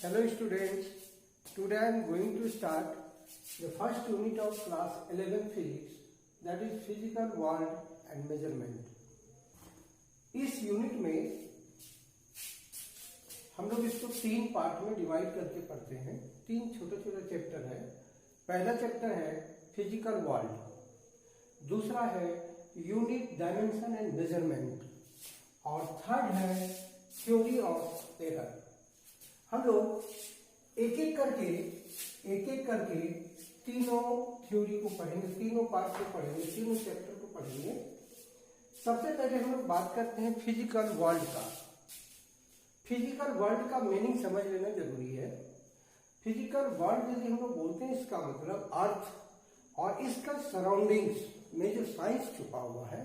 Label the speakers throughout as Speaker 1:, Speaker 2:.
Speaker 1: Hello students, today I am going to start the first unit of class 11 physics, that is physical world and measurement. इस unit में हम लोग इसको 3 part में divide करके पढ़ते हैं। 3 छोटे छोटे चैप्टर है। पहला चैप्टर है फिजिकल वर्ल्ड, दूसरा है यूनिट डायमेंशन एंड मेजरमेंट और थर्ड है थ्योरी ऑफ एरर। हम लोग एक एक करके तीनों थ्योरी को पढ़ेंगे, तीनों पार्ट को पढ़ेंगे, तीनों चैप्टर को पढ़ेंगे। सबसे पहले हम लोग बात करते हैं फिजिकल वर्ल्ड का। फिजिकल वर्ल्ड का मीनिंग समझ लेना जरूरी है। फिजिकल वर्ल्ड यदि हम लोग बोलते हैं, इसका मतलब अर्थ और इसका सराउंडिंग्स में जो साइंस छुपा हुआ है,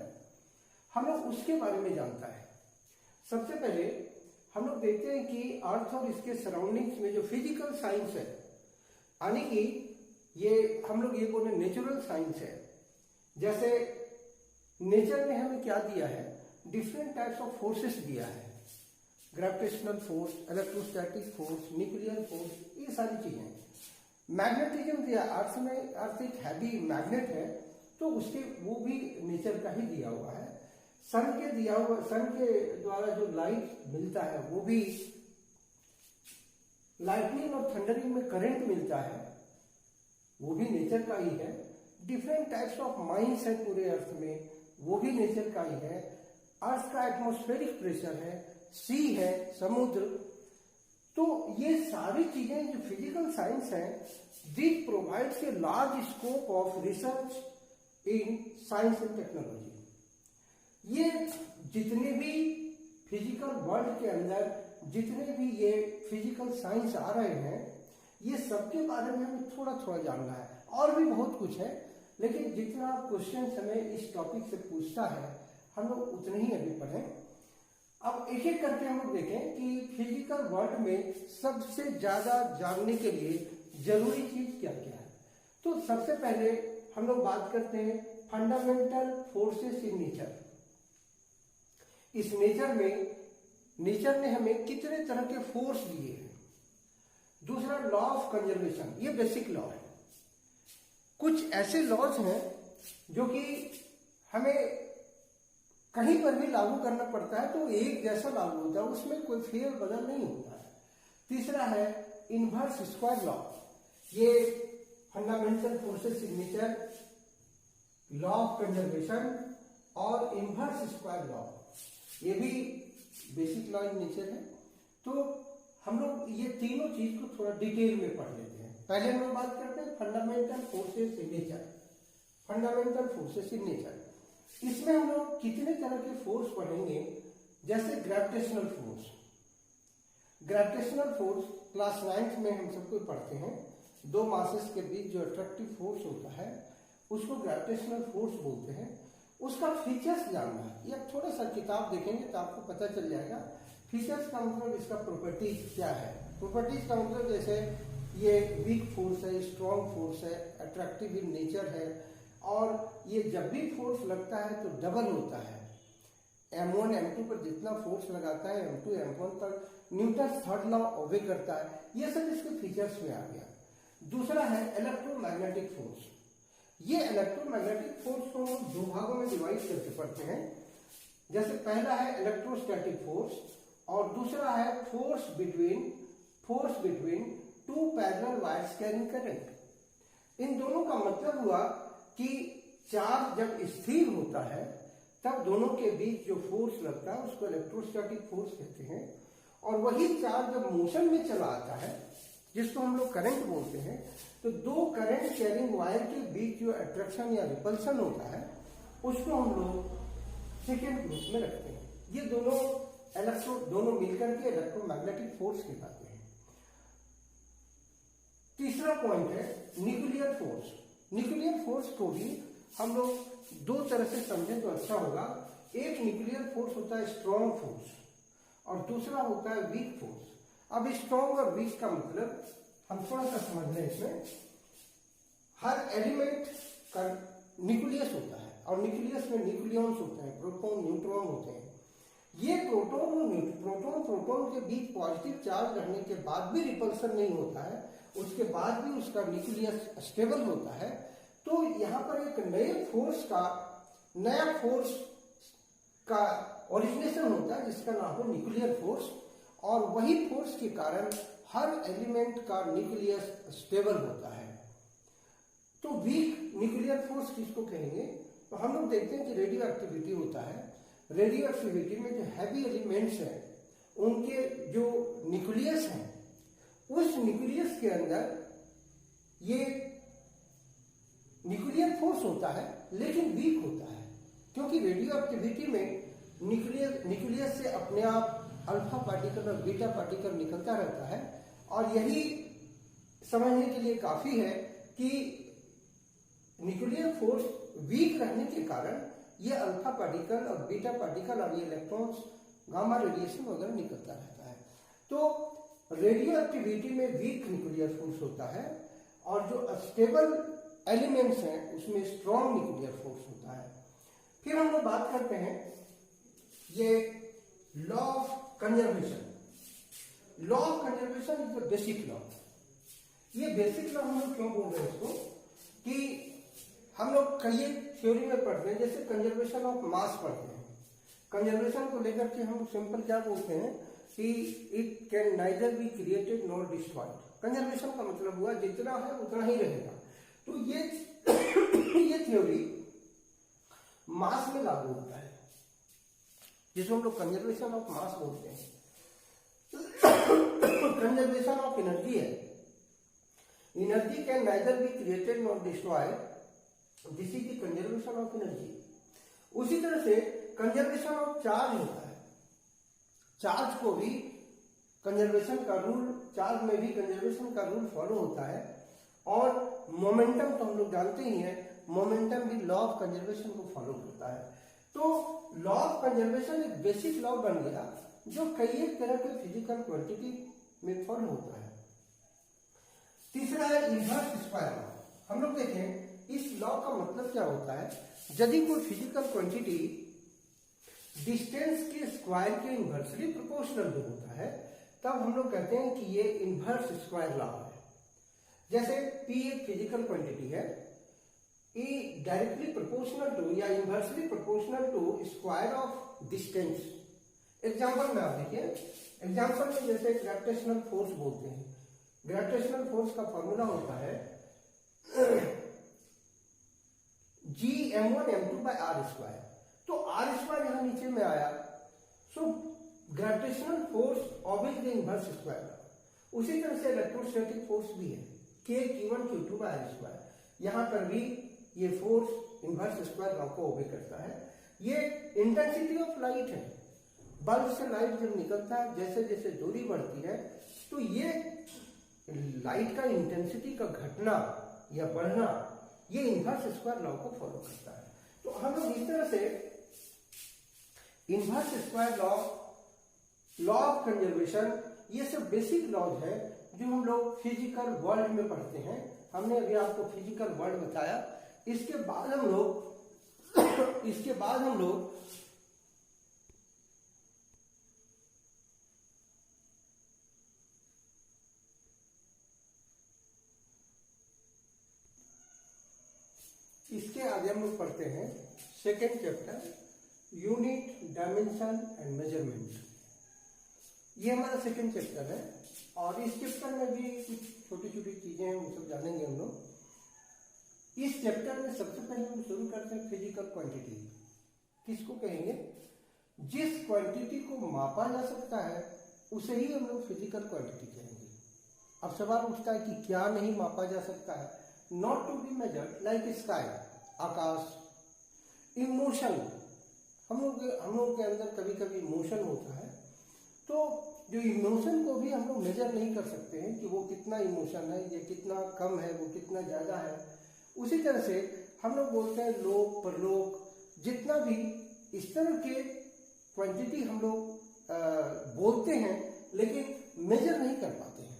Speaker 1: हम लोग उसके बारे में जानता है। सबसे पहले हम लोग देखते हैं कि अर्थ और इसके सराउंडिंग्स में जो फिजिकल साइंस है, यानी कि ये हम लोग ये बोले नेचुरल साइंस है। जैसे नेचर ने हमें क्या दिया है, डिफरेंट टाइप्स ऑफ फोर्सेस दिया है, gravitational force, electrostatic force, nuclear force, ये सारी चीजें। मैग्नेटिज्म दिया, अर्थ में, अर्थ एक हैवी मैग्नेट है, तो उसके वो भी नेचर का ही दिया हुआ है। सन के दिया हुआ, सन के द्वारा जो लाइट मिलता है वो भी, लाइटनिंग और थंडरिंग में करंट मिलता है वो भी नेचर का ही है। डिफरेंट टाइप्स ऑफ माइंस है पूरे अर्थ में, वो भी नेचर का ही है। अर्थ का एटमॉस्फेरिक प्रेशर है, सी है, समुद्र। तो ये सारी चीजें जो फिजिकल साइंस है, this provides a large scope of research in science and technology. ये जितने भी फिजिकल वर्ल्ड के अंदर जितने भी ये फिजिकल साइंस आ रहे हैं, ये सबके बारे में हमें थोड़ा थोड़ा जानना है। और भी बहुत कुछ है, लेकिन जितना क्वेश्चन हमें इस टॉपिक से पूछता है, हम लोग उतने ही अभी पढ़ें। अब एक एक करके हम लोग देखें कि फिजिकल वर्ल्ड में सबसे ज्यादा जानने के लिए जरूरी चीज क्या क्या है। तो सबसे पहले हम लोग बात करते हैं फंडामेंटल फोर्सेस इन नेचर। इस नेचर में, नेचर ने हमें कितने तरह के फोर्स दिए हैं। दूसरा लॉ ऑफ कंजर्वेशन, ये बेसिक लॉ है। कुछ ऐसे लॉज हैं जो कि हमें कहीं पर भी लागू करना पड़ता है तो एक जैसा लागू होता है, उसमें कोई फेर बदल नहीं होता है। तीसरा है इनवर्स स्क्वायर लॉ, ये fundamental forces in nature, law of conservation और इनवर्स स्क्वायर लॉ, ये भी बेसिक लॉ इन नेचर है। तो हम लोग ये तीनों चीज को थोड़ा डिटेल में पढ़ लेते हैं। पहले हम लोग बात करते हैं fundamental forces in nature. Fundamental forces in nature, इसमें हम लोग कितने तरह के फोर्स पढ़ेंगे। जैसे gravitational force, gravitational force class 9 में हम सबको पढ़ते हैं। दो मासेस के बीच जो अट्रैक्टिव फोर्स होता है उसको ग्रेविटेशनल फोर्स बोलते हैं। उसका फीचर्स जानना है, ये थोड़ा सा किताब देखेंगे तो आपको पता चल जाएगा। फीचर्स का मतलब इसका प्रॉपर्टीज क्या है। प्रॉपर्टीज का मतलब जैसे ये वीक फोर्स है, स्ट्रॉन्ग फोर्स है, अट्रैक्टिव इन नेचर है, और ये जब भी फोर्स लगता है तो डबल होता है। M1 M2 पर जितना फोर्स लगाता है M2 M1 पर न्यूटन थर्ड लॉ ओबे करता है। ये सब इसके फीचर्स में आ गया। दूसरा है इलेक्ट्रोमैग्नेटिक फोर्स। ये इलेक्ट्रोमैग्नेटिक फोर्स को हम 2 भागों में डिवाइड करके पढ़ते हैं। जैसे पहला है इलेक्ट्रोस्टैटिक फोर्स और दूसरा है force between 2 parallel wires carrying current. इन दोनों का मतलब हुआ कि चार्ज जब स्थिर होता है तब दोनों के बीच जो फोर्स लगता है उसको इलेक्ट्रोस्टैटिक फोर्स कहते हैं। और वही चार्ज जब मोशन में चला आता है, जिसको हम लोग करंट बोलते हैं, तो 2 करंट कैरिंग वायर के बीच जो अट्रैक्शन या रिपल्सन होता है उसको हम लोग सेकेंड ग्रुप में रखते हैं। ये दोनों मिलकर के इलेक्ट्रोमैग्नेटिक फोर्स कहलाते हैं। तीसरा पॉइंट है न्यूक्लियर फोर्स। न्यूक्लियर फोर्स को भी हम लोग 2 तरह से समझें तो अच्छा होगा। एक न्यूक्लियर फोर्स होता है स्ट्रॉन्ग फोर्स और दूसरा होता है वीक फोर्स। अब स्ट्रॉन्ग और वीक का मतलब हम थोड़ा सा समझ लें। इसमें हर एलिमेंट का न्यूक्लियस होता है और न्यूक्लियस में न्यूक्लियॉन्स होते हैं, प्रोटॉन न्यूट्रॉन होते हैं। ये प्रोटॉन के बीच पॉजिटिव चार्ज रहने के बाद भी रिपल्सन नहीं होता है, उसके बाद भी उसका न्यूक्लियस स्टेबल होता है। तो यहाँ पर एक नया फोर्स का ओरिजिनेशन होता है जिसका नाम है न्यूक्लियर फोर्स, और वही फोर्स के कारण हर एलिमेंट का न्यूक्लियस स्टेबल होता है। तो वीक न्यूक्लियर फोर्स किसको कहेंगे? तो हम लोग देखते हैं कि रेडियो एक्टिविटी होता है। रेडियो एक्टिविटी में जो हैवी एलिमेंट्स हैं उनके जो न्यूक्लियस हैं, उस न्यूक्लियस के अंदर ये न्यूक्लियर फोर्स होता है लेकिन वीक होता है, क्योंकि रेडियो एक्टिविटी में न्यूक्लियस से अपने आप अल्फा पार्टिकल और बीटा पार्टिकल निकलता रहता है। और यही समझने के लिए काफी है कि न्यूक्लियर फोर्स वीक रहने के कारण ये अल्फा पार्टिकल और बीटा पार्टिकल और ये इलेक्ट्रॉन्स गामा रेडिएशन वगैरह निकलता रहता है। तो रेडियो एक्टिविटी में वीक न्यूक्लियर फोर्स होता है, और जो स्टेबल एलिमेंट्स हैं उसमें स्ट्रॉन्ग न्यूक्लियर फोर्स होता है। फिर हम लोग बात करते हैं ये law of conservation. Law of conservation is the basic law. ये बेसिक लॉ हम लोग क्यों बोल रहे हैं इसको कि हम लोग कई थ्योरी में पढ़ते हैं, जैसे कंजर्वेशन ऑफ मास पढ़ते हैं। कंजर्वेशन को लेकर के हम सिंपल क्या बोलते हैं कि it can neither be created nor destroyed. Conservation का मतलब हुआ जितना है उतना ही रहेगा। तो ये थ्योरी मास में लागू होता है, जिसको हम लोग कंजर्वेशन ऑफ मास बोलते हैं। कंजर्वेशन ऑफ एनर्जी है। Energy can neither be created nor destroyed, this is the conservation of energy. उसी तरह से कंजर्वेशन ऑफ चार्ज होता है। चार्ज को भी कंजर्वेशन का रूल, चार्ज में भी कंजर्वेशन का रूल फॉलो होता है। और मोमेंटम तो हम लोग जानते ही हैं, मोमेंटम भी लॉ ऑफ कंजर्वेशन को फॉलो करता है। तो लॉ ऑफ कंजर्वेशन एक बेसिक लॉ बन गया जो कई एक तरह के फिजिकल क्वांटिटी में फॉलो होता है। तीसरा है इनवर्स स्क्वायर लॉ। हम लोग देखें इस लॉ का मतलब क्या होता है। यदि कोई फिजिकल क्वांटिटी डिस्टेंस के स्क्वायर के इन्वर्सली प्रोपोर्शनल जो होता है, तब हम लोग कहते हैं कि ये इनवर्स स्क्वायर लॉ है। जैसे P एक फिजिकल क्वांटिटी है, E डायरेक्टली प्रोपोर्शनल टू या inversely proportional to square of distance. Example में आप देखिए, एग्जाम्पल में जैसे ग्रेविटेशनल फोर्स बोलते हैं। ग्रेविटेशनल फोर्स का फॉर्मूला होता है Gm1m2/r²। तो r² यहां नीचे में आया, so gravitational force obvious the inverse square. उसी तरह से इलेक्ट्रोस्टैटिक फोर्स भी है, K(Q1Q2)/r²। यहां पर भी ये फोर्स इनवर्स स्क्वायर लॉ को ओबे करता है। ये इंटेंसिटी ऑफ लाइट है। बल्ब से लाइट जब निकलता है, जैसे जैसे दूरी बढ़ती है, तो ये लाइट का इंटेंसिटी का घटना या बढ़ना, ये इनवर्स स्क्वायर लॉ को फॉलो करता है। तो हम लोग इस तरह से inverse square law, law of conservation, ये सब बेसिक लॉज है जो हम लोग फिजिकल वर्ल्ड में पढ़ते हैं। हमने अभी आपको फिजिकल वर्ल्ड बताया। इसके बाद हम लोग पढ़ते हैं second chapter, unit, dimension and measurement. ये हमारा सेकेंड चैप्टर है, और इस चैप्टर में भी कुछ छोटी छोटी चीजें हैं, वो सब जानेंगे हम लोग। इस चैप्टर में सबसे पहले हम शुरू करते हैं फिजिकल क्वांटिटी। किसको कहेंगे? जिस क्वांटिटी को मापा जा सकता है उसे ही हम लोग फिजिकल क्वांटिटी कहेंगे। अब सवाल उठता है कि क्या नहीं मापा जा सकता है? Not to be measured like sky, आकाश। इमोशन, हम लोग के अंदर कभी कभी इमोशन होता है, तो जो इमोशन को भी हम लोग मेजर नहीं कर सकते हैं कि वो कितना इमोशन है, ये कितना कम है, वो कितना ज्यादा है। उसी तरह से हम लोग बोलते हैं लोक, परलोक, जितना भी इस तरह के क्वांटिटी हम लोग बोलते हैं, लेकिन मेजर नहीं कर पाते हैं।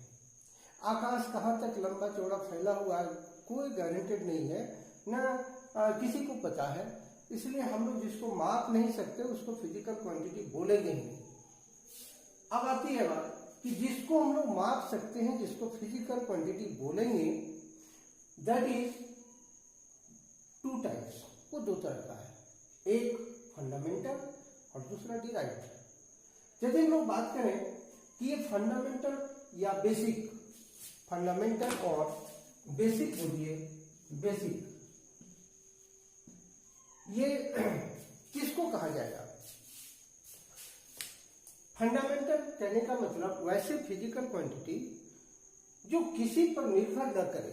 Speaker 1: आकाश कहाँ तक लंबा चौड़ा फैला हुआ है, कोई गारंटेड नहीं है, ना किसी को पता है। इसलिए हम लोग जिसको माप नहीं सकते उसको फिजिकल क्वांटिटी बोलेंगे ही नहीं। अब आती है बात कि जिसको हम लोग माप सकते हैं, जिसको फिजिकल क्वांटिटी बोलेंगे, दैट इज टू टाइप्स। वो दो तरह का है, एक फंडामेंटल और दूसरा डिराइव्ड। यदि हम लोग बात करें कि ये फंडामेंटल या बेसिक, फंडामेंटल और बेसिक बोलिए, बेसिक ये किसको कहा जाएगा? फंडामेंटल कहने का मतलब वैसे फिजिकल क्वांटिटी जो किसी पर निर्भर न करे,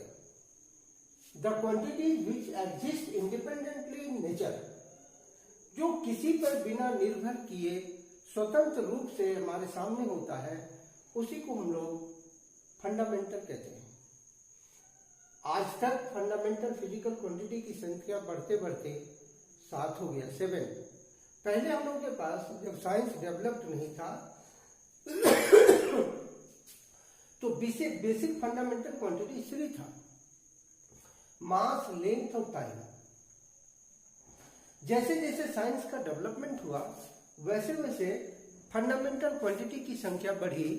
Speaker 1: the quantity which exist independently in nature, जो किसी पर बिना निर्भर किए स्वतंत्र रूप से हमारे सामने होता है, उसी को हम लोग फंडामेंटल कहते हैं। आज तक फंडामेंटल फिजिकल क्वांटिटी की संख्या बढ़ते बढ़ते 7 हो गया, 7। पहले हम लोगों के पास जब साइंस डेवलप्ड नहीं था तो बेसिक फंडामेंटल क्वांटिटी 3 था, मास, लेंथ और टाइम। जैसे जैसे साइंस का डेवलपमेंट हुआ वैसे वैसे फंडामेंटल क्वांटिटी की संख्या बढ़ी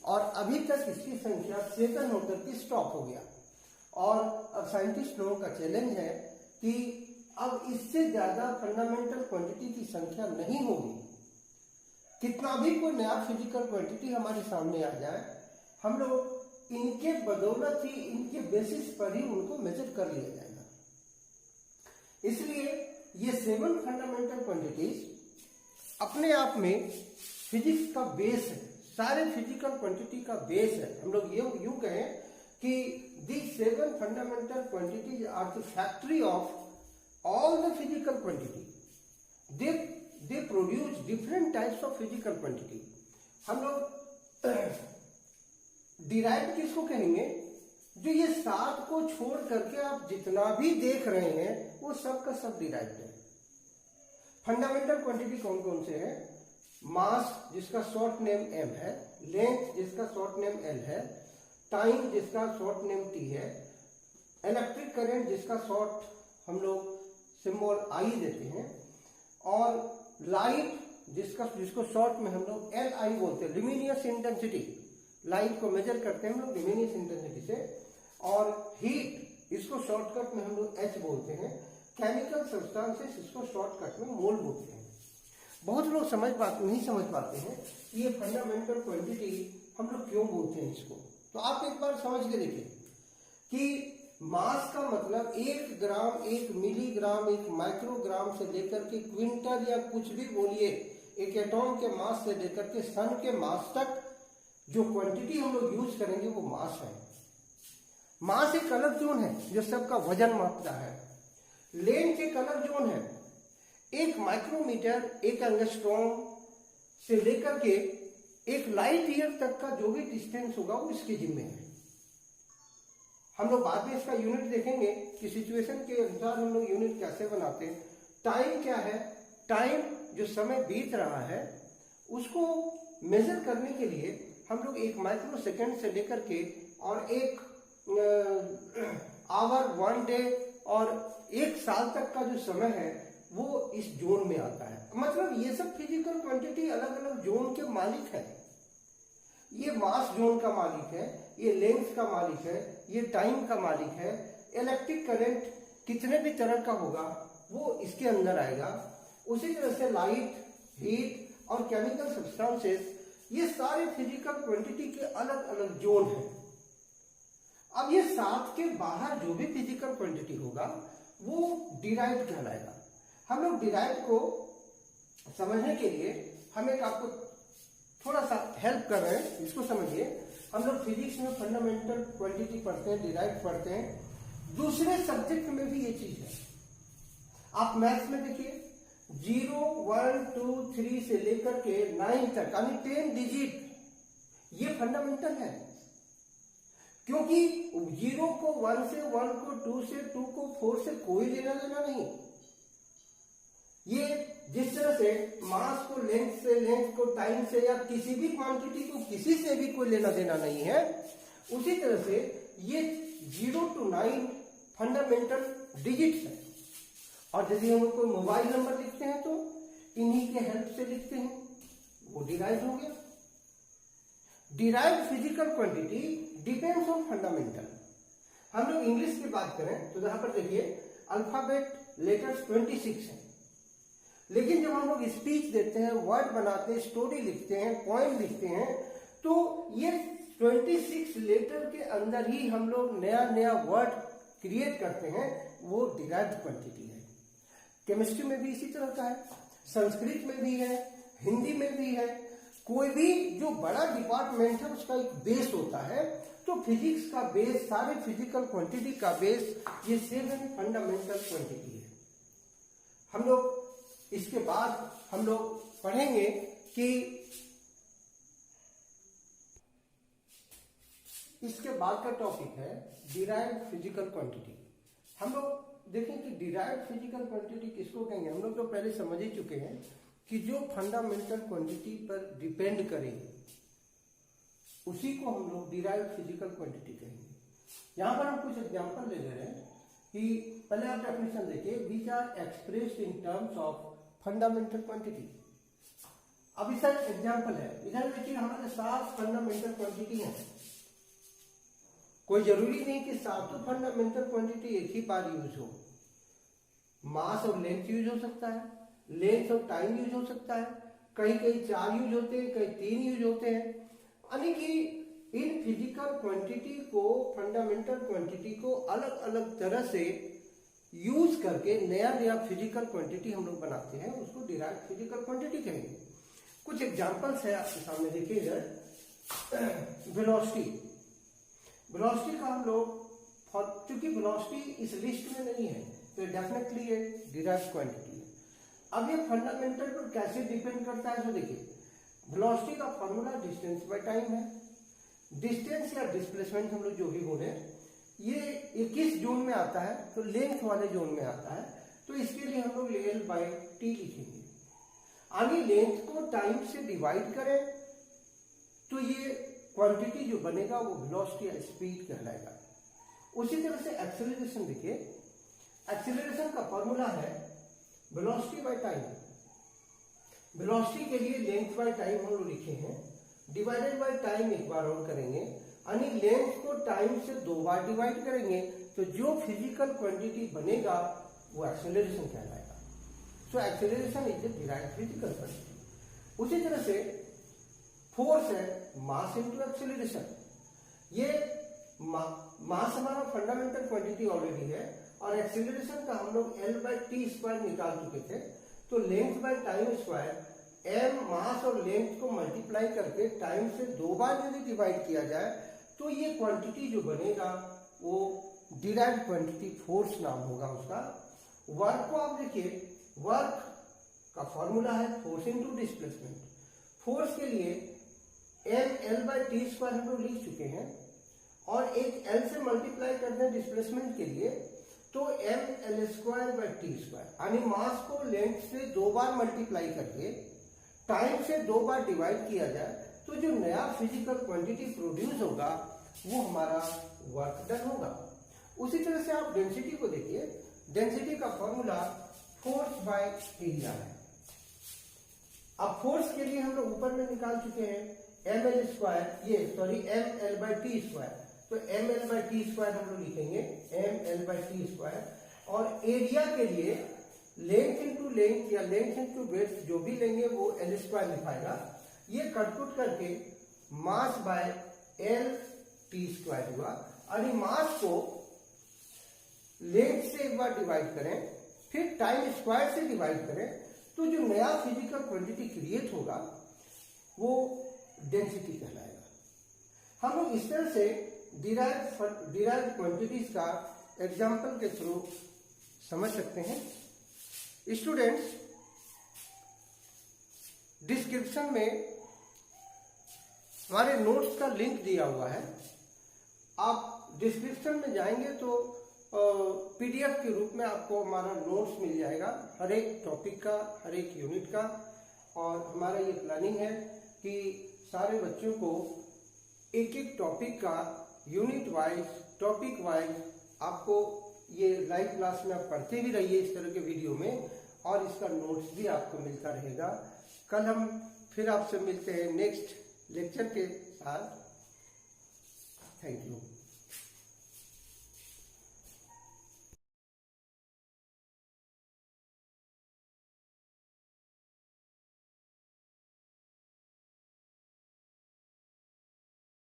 Speaker 1: और अभी तक इसकी संख्या 7 होकर के स्टॉप हो गया। और अब साइंटिस्ट लोगों का चैलेंज है कि अब इससे ज्यादा फंडामेंटल क्वांटिटी की संख्या नहीं होगी। कितना भी कोई नया फिजिकल क्वांटिटी हमारे सामने आ जाए, हम लोग इनके बदौलत ही, इनके बेसिस पर ही उनको मेजर कर लिया जाएगा। इसलिए ये 7 फंडामेंटल क्वांटिटीज अपने आप में फिजिक्स का बेस है, सारे फिजिकल क्वांटिटी का बेस है। हम लोग यूं कहें कि these 7 fundamental quantities are the factory of all the physical quantity. They produce different types of physical quantity. हम लोग डिराइव्ड किसको कहेंगे? जो ये 7 को छोड़ करके आप जितना भी देख रहे हैं वो सब का सब डिराइव्ड है। फंडामेंटल क्वांटिटी कौन कौन से हैं? मास जिसका शॉर्ट नेम m है, लेंथ जिसका शॉर्ट नेम l है, टाइम जिसका शॉर्ट नेम t है, इलेक्ट्रिक करंट जिसका शॉर्ट हम लोग सिंबल I देते हैं, और लाइट जिसको शॉर्ट में हम लोग Li बोलते हैं, ल्यूमिनियस इंटेंसिटी। लाइट को मेजर करते हैं हम लोग ल्यूमिनियस इंटेंसिटी से। और हीट इसको शॉर्टकट में हम लोग H बोलते हैं। केमिकल सब्सटेंसेस इसको शॉर्टकट में मोल बोलते हैं। बहुत लोग नहीं समझ पाते हैं कि ये फंडामेंटल क्वांटिटी हम लोग क्यों बोलते हैं इसको। तो आप एक बार समझ के देखिए कि मास का मतलब 1 ग्राम, 1 मिलीग्राम, 1 माइक्रोग्राम से लेकर के क्विंटल या कुछ भी बोलिए, एक एटॉम के मास से लेकर के सन के मास तक जो क्वांटिटी हम लोग यूज करेंगे वो मास है। मास एक अलग जोन है जो सबका वजन मापता है। लेंथ एक अलग जोन है। 1 माइक्रोमीटर, 1 एंगस्ट्रॉम से लेकर के 1 लाइट ईयर तक का जो भी डिस्टेंस होगा वो इसके जिम्मे है। हम लोग बाद में इसका यूनिट देखेंगे कि सिचुएशन के अनुसार हम लोग यूनिट कैसे बनाते हैं। टाइम क्या है? टाइम जो समय बीत रहा है उसको मेजर करने के लिए हम लोग 1 माइक्रो सेकेंड से लेकर के और 1 आवर, 1 डे और 1 साल तक का जो समय है वो इस जोन में आता है। मतलब ये सब फिजिकल क्वांटिटी अलग अलग जोन के मालिक है। ये मास जोन का मालिक है, ये लेंथ का मालिक है, ये टाइम का मालिक है। इलेक्ट्रिक करंट कितने भी तरह का होगा वो इसके अंदर आएगा। उसी तरह से लाइट, हीट और केमिकल सब्सटेंसेस, ये सारे फिजिकल क्वांटिटी के अलग अलग जोन हैं। अब ये 7 के बाहर जो भी फिजिकल क्वांटिटी होगा वो डिराइव्ड कहलाएगा। हम लोग डिराइव्ड को समझने के लिए हम एक आपको थोड़ा सा हेल्प कर रहे हैं, इसको समझिए। हम लोग फिजिक्स में फंडामेंटल क्वांटिटी पढ़ते हैं, डिराइव्ड पढ़ते हैं। दूसरे सब्जेक्ट में भी ये चीज है। आप मैथ्स में देखिए 0, 1, 2, 3 से लेकर के 9 तक यानी 10 डिजिट ये फंडामेंटल है। क्योंकि 0 को 1 से, 1 को 2 से, 2 को 4 से कोई लेना देना नहीं। ये जिस तरह से मास को लेंथ से, लेंथ को टाइम से, या किसी भी क्वांटिटी को किसी से भी कोई लेना देना नहीं है, उसी तरह से ये 0 to 9 फंडामेंटल डिजिट्स है। और यदि हम लोग कोई मोबाइल नंबर लिखते हैं तो इन्हीं के हेल्प से लिखते हैं, वो डिराइव हो गया। Derived physical quantity depends on fundamental. हम लोग इंग्लिश की बात करें तो यहां पर देखिए अल्फाबेट लेटर्स 26 है, लेकिन जब हम लोग स्पीच देते हैं, वर्ड बनाते हैं, स्टोरी लिखते हैं, पोएम लिखते हैं, तो ये 26 लेटर के अंदर ही हम लोग नया नया वर्ड क्रिएट करते हैं, वो डिराइव्ड क्वांटिटी है। केमिस्ट्री में भी इसी तरह का है, संस्कृत में भी है, हिंदी में भी है। कोई भी जो बड़ा डिपार्टमेंट है उसका एक बेस होता है, तो फिजिक्स का बेस, सारे फिजिकल क्वांटिटी का बेस ये 7 फंडामेंटल क्वांटिटी है। हम लोग इसके बाद हम लोग पढ़ेंगे कि इसके बाद का टॉपिक है डिराइव्ड फिजिकल क्वांटिटी। हम लोग देखें कि डिराइव्ड फिजिकल क्वांटिटी किसको कहेंगे। हम लोग तो पहले समझ ही चुके हैं कि जो फंडामेंटल क्वांटिटी पर डिपेंड करेंगे उसी को हम लोग डिराइव्ड फिजिकल क्वांटिटी कहेंगे। यहां पर हम कुछ एग्जांपल ले ले रहे हैं कि पहले आप डेफिनेशन देखिए, which are expressed in terms of fundamental quantity. अब इसका एग्जांपल है, इधर देखिए हमारे 7 फंडामेंटल क्वांटिटी हैं। कोई जरूरी नहीं कि 7 फंडामेंटल क्वांटिटी एक ही बार यूज हो। मास और लेंथ यूज हो सकता है, लेंथ और टाइम यूज हो सकता है, कहीं कहीं 4 यूज होते हैं, कहीं 3 यूज होते हैं। यानी कि इन फिजिकल क्वांटिटी को, फंडामेंटल क्वांटिटी को अलग अलग तरह से यूज करके नया नया फिजिकल क्वांटिटी हम लोग बनाते हैं, उसको डिराइव्ड फिजिकल क्वांटिटी कहेंगे। कुछ एग्जांपल्स है आपके सामने देखिए इधर। वेलोसिटी, वेलोसिटी का हम लोग, चूंकि वेलोसिटी इस लिस्ट में नहीं है तो डेफिनेटली ये डिराइव्ड क्वांटिटी है। अब ये फंडामेंटल पर कैसे डिपेंड करता है, तो देखिए वेलोसिटी का फॉर्मूला डिस्टेंस बाय टाइम है। डिस्टेंस या डिस्प्लेसमेंट हम लोग जो भी बोले, ये किस जोन में आता है, तो लेंथ वाले जोन में आता है, तो इसके लिए हम लोग L बाई टी लिखेंगे। आगे लेंथ को टाइम से डिवाइड करें तो ये क्वांटिटी जो बनेगा वो वेलोसिटी या स्पीड कहलाएगा। उसी तरह से एक्सेलरेशन देखिए, एक्सेलरेशन का फॉर्मूला है वेलोसिटी बाय टाइम। वेलोसिटी के लिए लेंथ बाय टाइम हम लोग लिखे हैं, डिवाइडेड बाय टाइम एक बार और करेंगे, यानी लेंथ को टाइम से 2 बार डिवाइड करेंगे तो जो फिजिकल क्वांटिटी बनेगा वो एक्सेलरेशन कहलाएगा। So acceleration is the derived physical quantity. उसी तरह से फोर्स है मास इनटू एक्सेलरेशन। ये मास हमारा फंडामेंटल क्वांटिटी ऑलरेडी है और एक्सेलरेशन का हम लोग L बाई टी स्क्वायर निकाल चुके थे, तो length by time square, m मास और लेंथ को मल्टीप्लाई करके टाइम से 2 बार यदि डिवाइड किया जाए तो ये क्वांटिटी जो बनेगा वो डिराइव्ड क्वांटिटी फोर्स नाम होगा उसका। वर्क को आप देखिए, वर्क का फॉर्मूला है फोर्स इनटू डिस्प्लेसमेंट। फोर्स के लिए m L by T square हम लोग लिख चुके हैं और एक L से मल्टीप्लाई करते हैं डिस्प्लेसमेंट के लिए, तो m L square by T square, यानी मास को लेंथ से 2 बार मल्टीप्लाई करके टाइम से 2 बार डिवाइड किया जाए तो जो नया फिजिकल क्वांटिटी प्रोड्यूस होगा वो हमारा वर्क डन होगा। उसी तरह से आप डेंसिटी को देखिए, डेंसिटी का फॉर्मूला फोर्स बाय एरिया है। अब फोर्स के लिए हम लोग ऊपर में निकाल चुके हैं M L square, M L by T square, तो M L by T square हम लोग लिखेंगे M L by T square. और एरिया के लिए लेंथ इंटू लेंथ या लेंथ इंटू ब्रेड्थ जो भी लेंगे वो एल स्क्वायर लिखाएगा। ये कटपुट करके mass by L T square हुआ। और मास को लेंथ से एक बार डिवाइड करें, फिर टाइम स्क्वायर से डिवाइड करें, तो जो नया फिजिकल क्वांटिटी क्रिएट होगा वो डेंसिटी कहलाएगा। हम लोग इस तरह से डिराइव्ड क्वांटिटीज का एग्जाम्पल के थ्रू समझ सकते हैं। स्टूडेंट्स, डिस्क्रिप्शन में हमारे नोट्स का लिंक दिया हुआ है, आप डिस्क्रिप्शन में जाएंगे तो पीडीएफ के रूप में आपको हमारा नोट्स मिल जाएगा हर एक टॉपिक का, हर एक यूनिट का। और हमारा ये प्लानिंग है कि सारे बच्चों को एक एक टॉपिक का यूनिट वाइज, टॉपिक वाइज आपको ये लाइव क्लास में आप पढ़ते भी रहिए इस तरह के वीडियो में, और इसका नोट्स भी आपको मिलता रहेगा। कल हम फिर आपसे मिलते हैं नेक्स्ट लेक्चर के साथ। Thank you.